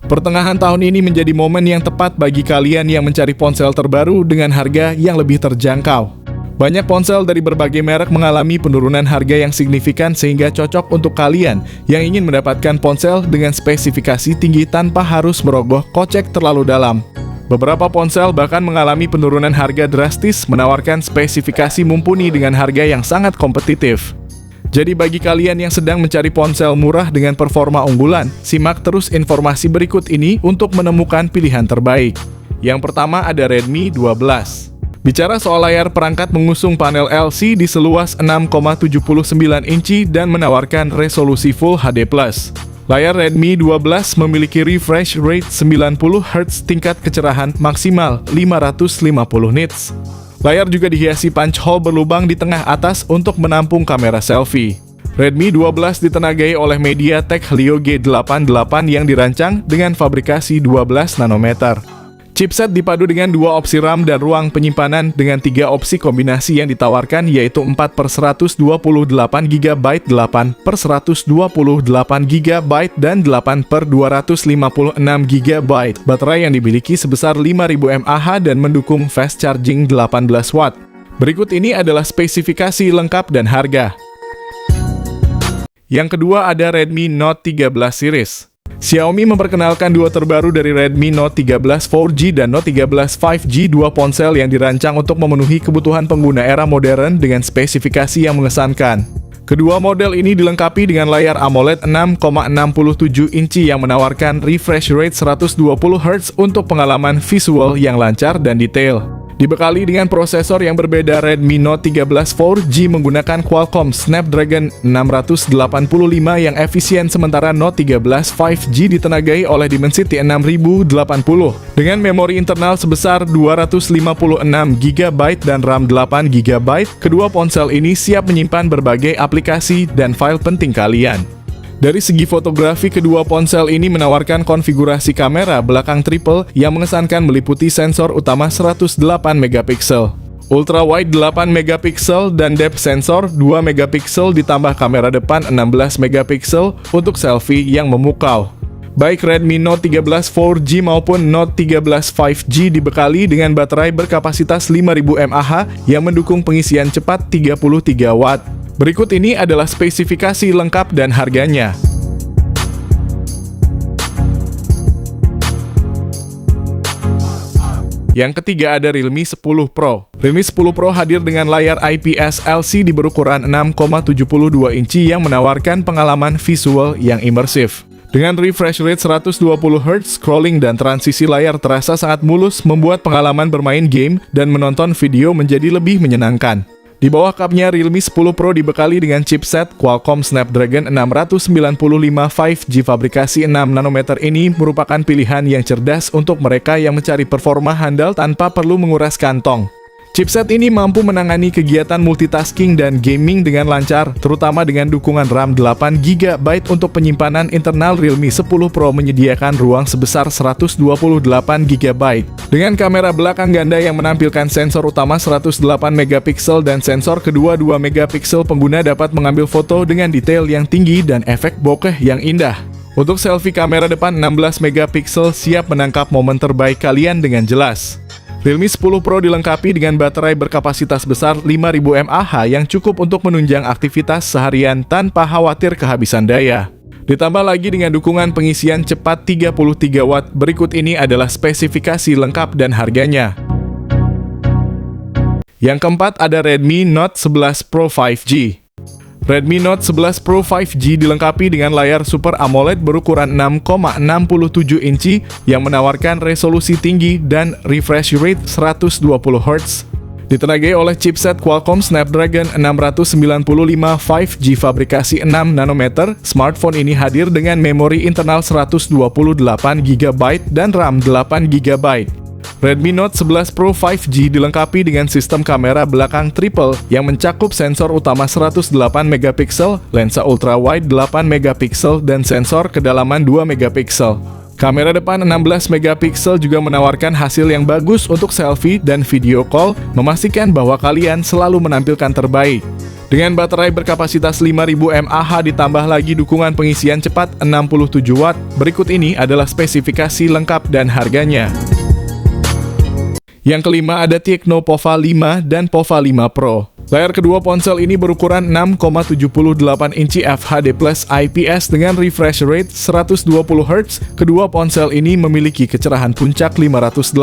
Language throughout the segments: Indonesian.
Pertengahan tahun ini menjadi momen yang tepat bagi kalian yang mencari ponsel terbaru dengan harga yang lebih terjangkau. Banyak ponsel dari berbagai merek mengalami penurunan harga yang signifikan sehingga cocok untuk kalian yang ingin mendapatkan ponsel dengan spesifikasi tinggi tanpa harus merogoh kocek terlalu dalam. Beberapa ponsel bahkan mengalami penurunan harga drastis, menawarkan spesifikasi mumpuni dengan harga yang sangat kompetitif. Jadi bagi kalian yang sedang mencari ponsel murah dengan performa unggulan, simak terus informasi berikut ini untuk menemukan pilihan terbaik. Yang pertama ada Redmi 12. Bicara soal layar, perangkat mengusung panel LC di seluas 6,79 inci dan menawarkan resolusi Full HD+. Layar Redmi 12 memiliki refresh rate 90 Hz, tingkat kecerahan maksimal 550 nits. Layar juga dihiasi punch hole berlubang di tengah atas untuk menampung kamera selfie. Redmi 12 ditenagai oleh MediaTek Helio G88 yang dirancang dengan fabrikasi 12 nanometer. Chipset dipadu dengan 2 opsi RAM dan ruang penyimpanan dengan 3 opsi kombinasi yang ditawarkan, yaitu 4/128GB, 8/128GB, dan 8/256GB. Baterai yang dimiliki sebesar 5000 mAh dan mendukung fast charging 18 watt. Berikut ini adalah spesifikasi lengkap dan harga. Yang kedua ada Redmi Note 13 series. Xiaomi memperkenalkan duo terbaru dari Redmi Note 13 4G dan Note 13 5G, dua ponsel yang dirancang untuk memenuhi kebutuhan pengguna era modern dengan spesifikasi yang mengesankan. Kedua model ini dilengkapi dengan layar AMOLED 6,67 inci yang menawarkan refresh rate 120 Hz untuk pengalaman visual yang lancar dan detail. Dibekali dengan prosesor yang berbeda, Redmi Note 13 4G menggunakan Qualcomm Snapdragon 685 yang efisien, sementara Note 13 5G ditenagai oleh Dimensity 6080 dengan memori internal sebesar 256GB dan RAM 8GB. Kedua ponsel ini siap menyimpan berbagai aplikasi dan file penting kalian. Dari segi fotografi, kedua ponsel ini menawarkan konfigurasi kamera belakang triple yang mengesankan meliputi sensor utama 108 megapiksel, ultra wide 8 megapiksel, dan depth sensor 2 megapiksel ditambah kamera depan 16 megapiksel untuk selfie yang memukau. Baik Redmi Note 13 4G maupun Note 13 5G dibekali dengan baterai berkapasitas 5000 mAh yang mendukung pengisian cepat 33 watt. Berikut ini adalah spesifikasi lengkap dan harganya. Yang ketiga ada Realme 10 Pro. Realme 10 Pro hadir dengan layar IPS LCD berukuran 6,72 inci yang menawarkan pengalaman visual yang imersif. Dengan refresh rate 120 Hz, scrolling dan transisi layar terasa sangat mulus, membuat pengalaman bermain game dan menonton video menjadi lebih menyenangkan. Di bawah kapnya, Realme 10 Pro dibekali dengan chipset Qualcomm Snapdragon 695 5G fabrikasi 6 nanometer. Ini merupakan pilihan yang cerdas untuk mereka yang mencari performa handal tanpa perlu menguras kantong. Chipset ini mampu menangani kegiatan multitasking dan gaming dengan lancar, terutama dengan dukungan RAM 8GB untuk penyimpanan internal. Realme 10 Pro menyediakan ruang sebesar 128GB. Dengan kamera belakang ganda yang menampilkan sensor utama 108 megapiksel dan sensor kedua 2 megapiksel, pengguna dapat mengambil foto dengan detail yang tinggi dan efek bokeh yang indah. Untuk selfie, kamera depan 16 megapiksel siap menangkap momen terbaik kalian dengan jelas. Realme 10 Pro dilengkapi dengan baterai berkapasitas besar 5000 mAh yang cukup untuk menunjang aktivitas seharian tanpa khawatir kehabisan daya. Ditambah lagi dengan dukungan pengisian cepat 33 watt. Berikut ini adalah spesifikasi lengkap dan harganya. Yang keempat ada Redmi Note 11 Pro 5G. Redmi Note 11 Pro 5G dilengkapi dengan layar Super AMOLED berukuran 6,67 inci yang menawarkan resolusi tinggi dan refresh rate 120 Hz. Ditenagai oleh chipset Qualcomm Snapdragon 695 5G fabrikasi 6 nanometer, smartphone ini hadir dengan memori internal 128GB dan RAM 8GB. Redmi Note 11 Pro 5G dilengkapi dengan sistem kamera belakang triple yang mencakup sensor utama 108 megapiksel, lensa ultra wide 8 megapiksel, dan sensor kedalaman 2 megapiksel. Kamera depan 16 megapiksel juga menawarkan hasil yang bagus untuk selfie dan video call, memastikan bahwa kalian selalu menampilkan terbaik. Dengan baterai berkapasitas 5000 mAh ditambah lagi dukungan pengisian cepat 67 watt, berikut ini adalah spesifikasi lengkap dan harganya. Yang kelima ada Tecno Pova 5 dan Pova 5 Pro. Layar kedua ponsel ini berukuran 6,78 inci FHD Plus IPS dengan refresh rate 120 Hz. Kedua ponsel ini memiliki kecerahan puncak 580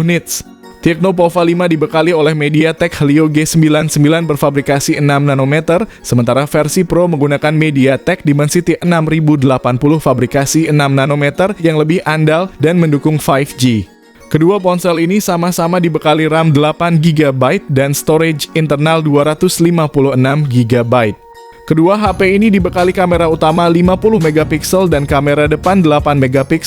nits. Tecno Pova 5 dibekali oleh MediaTek Helio G99 berfabrikasi 6 nanometer, sementara versi Pro menggunakan MediaTek Dimensity 6080 fabrikasi 6 nanometer yang lebih andal dan mendukung 5G. Kedua ponsel ini sama-sama dibekali RAM 8GB dan storage internal 256GB. Kedua HP ini dibekali kamera utama 50MP dan kamera depan 8MP,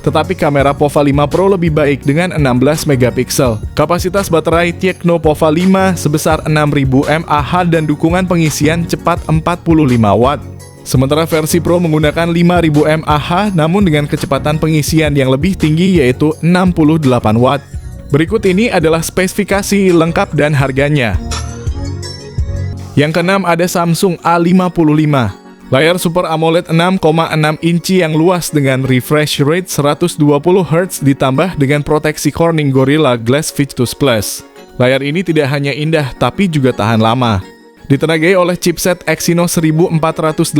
tetapi kamera Pova 5 Pro lebih baik dengan 16MP. Kapasitas baterai Tecno Pova 5 sebesar 6000 mAh dan dukungan pengisian cepat 45 watt. Sementara versi Pro menggunakan 5000 mAh namun dengan kecepatan pengisian yang lebih tinggi yaitu 68 watt. Berikut ini adalah spesifikasi lengkap dan harganya. Yang keenam ada Samsung A55. Layar Super AMOLED 6,6 inci yang luas dengan refresh rate 120 Hz ditambah dengan proteksi Corning Gorilla Glass Victus Plus. Layar ini tidak hanya indah tapi juga tahan lama. Ditenagai oleh chipset Exynos 1480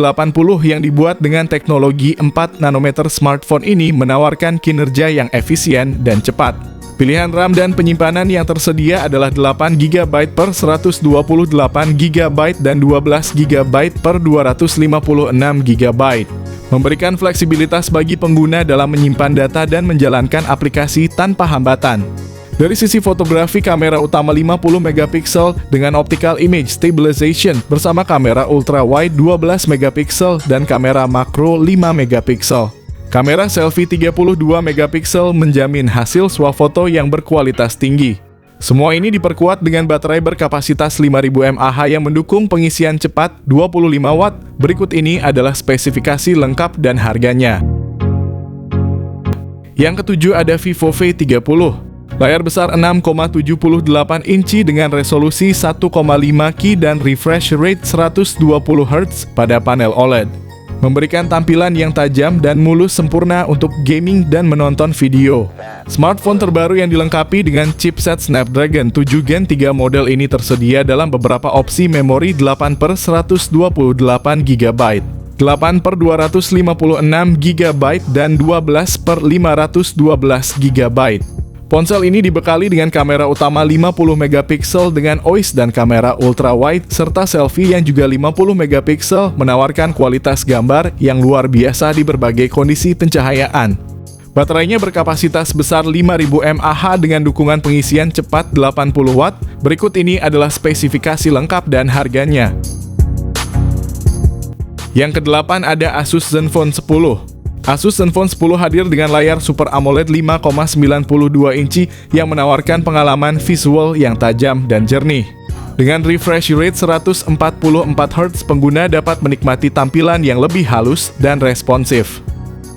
yang dibuat dengan teknologi 4 nanometer, smartphone ini menawarkan kinerja yang efisien dan cepat. Pilihan RAM dan penyimpanan yang tersedia adalah 8GB per 128GB dan 12GB per 256GB. Memberikan fleksibilitas bagi pengguna dalam menyimpan data dan menjalankan aplikasi tanpa hambatan. Dari sisi fotografi, kamera utama 50MP dengan optical image stabilization bersama kamera ultra wide 12MP dan kamera makro 5MP. Kamera selfie 32MP menjamin hasil swafoto yang berkualitas tinggi. Semua ini diperkuat dengan baterai berkapasitas 5000 mAh yang mendukung pengisian cepat 25 watt. Berikut ini adalah spesifikasi lengkap dan harganya. Yang ketujuh ada Vivo V30. Layar besar 6,78 inci dengan resolusi 1,5K dan refresh rate 120 Hz pada panel OLED. Memberikan tampilan yang tajam dan mulus sempurna untuk gaming dan menonton video. Smartphone terbaru yang dilengkapi dengan chipset Snapdragon 7 Gen 3 model ini tersedia dalam beberapa opsi memori 8/128GB, 8/256GB, dan 12/512GB. Ponsel ini dibekali dengan kamera utama 50MP dengan OIS dan kamera ultra wide serta selfie yang juga 50MP menawarkan kualitas gambar yang luar biasa di berbagai kondisi pencahayaan. Baterainya berkapasitas besar 5000 mAh dengan dukungan pengisian cepat 80 watt. Berikut ini adalah spesifikasi lengkap dan harganya. Yang kedelapan ada Asus Zenfone 10. Asus Zenfone 10 hadir dengan layar Super AMOLED 5,92 inci yang menawarkan pengalaman visual yang tajam dan jernih. Dengan refresh rate 144 Hz, pengguna dapat menikmati tampilan yang lebih halus dan responsif.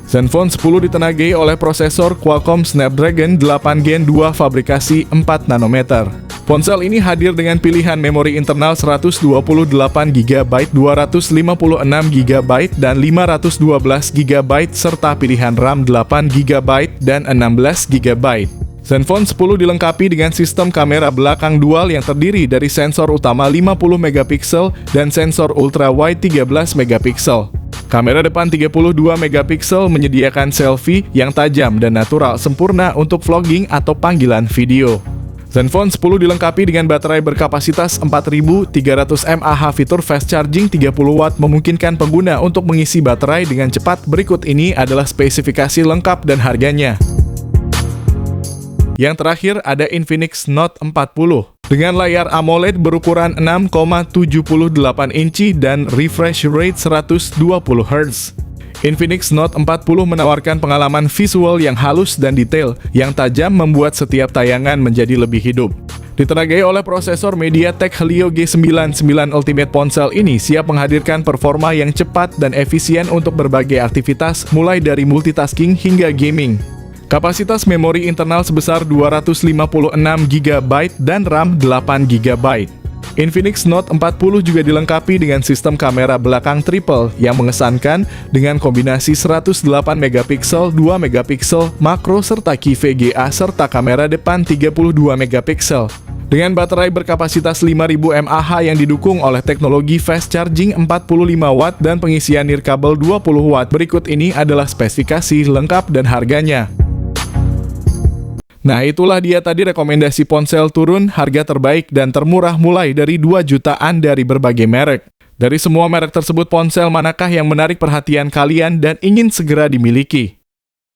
Zenfone 10 ditenagai oleh prosesor Qualcomm Snapdragon 8 Gen 2 fabrikasi 4 nanometer. Ponsel ini hadir dengan pilihan memori internal 128GB, 256GB, dan 512GB serta pilihan RAM 8GB dan 16GB. Zenfone 10 dilengkapi dengan sistem kamera belakang dual yang terdiri dari sensor utama 50MP dan sensor ultra wide 13MP. Kamera depan 32MP menyediakan selfie yang tajam dan natural sempurna untuk vlogging atau panggilan video. Zenfone 10 dilengkapi dengan baterai berkapasitas 4300 mAh. Fitur fast charging 30W memungkinkan pengguna untuk mengisi baterai dengan cepat. Berikut ini adalah spesifikasi lengkap dan harganya. Yang terakhir ada Infinix Note 40. Dengan layar AMOLED berukuran 6,78 inci dan refresh rate 120 Hz. Infinix Note 40 menawarkan pengalaman visual yang halus dan detail, yang tajam membuat setiap tayangan menjadi lebih hidup. Ditenagai oleh prosesor MediaTek Helio G99 Ultimate ponsel ini siap menghadirkan performa yang cepat dan efisien untuk berbagai aktivitas mulai dari multitasking hingga gaming. Kapasitas memori internal sebesar 256 GB dan RAM 8 GB. Infinix Note 40 juga dilengkapi dengan sistem kamera belakang triple yang mengesankan dengan kombinasi 108 megapiksel, 2 megapiksel, makro serta key VGA serta kamera depan 32 megapiksel. Dengan baterai berkapasitas 5000 mAh yang didukung oleh teknologi fast charging 45 watt dan pengisian nirkabel 20 watt. Berikut ini adalah spesifikasi lengkap dan harganya. Nah, itulah dia tadi rekomendasi ponsel turun, harga terbaik dan termurah mulai dari 2 jutaan dari berbagai merek. Dari semua merek tersebut, ponsel manakah yang menarik perhatian kalian dan ingin segera dimiliki?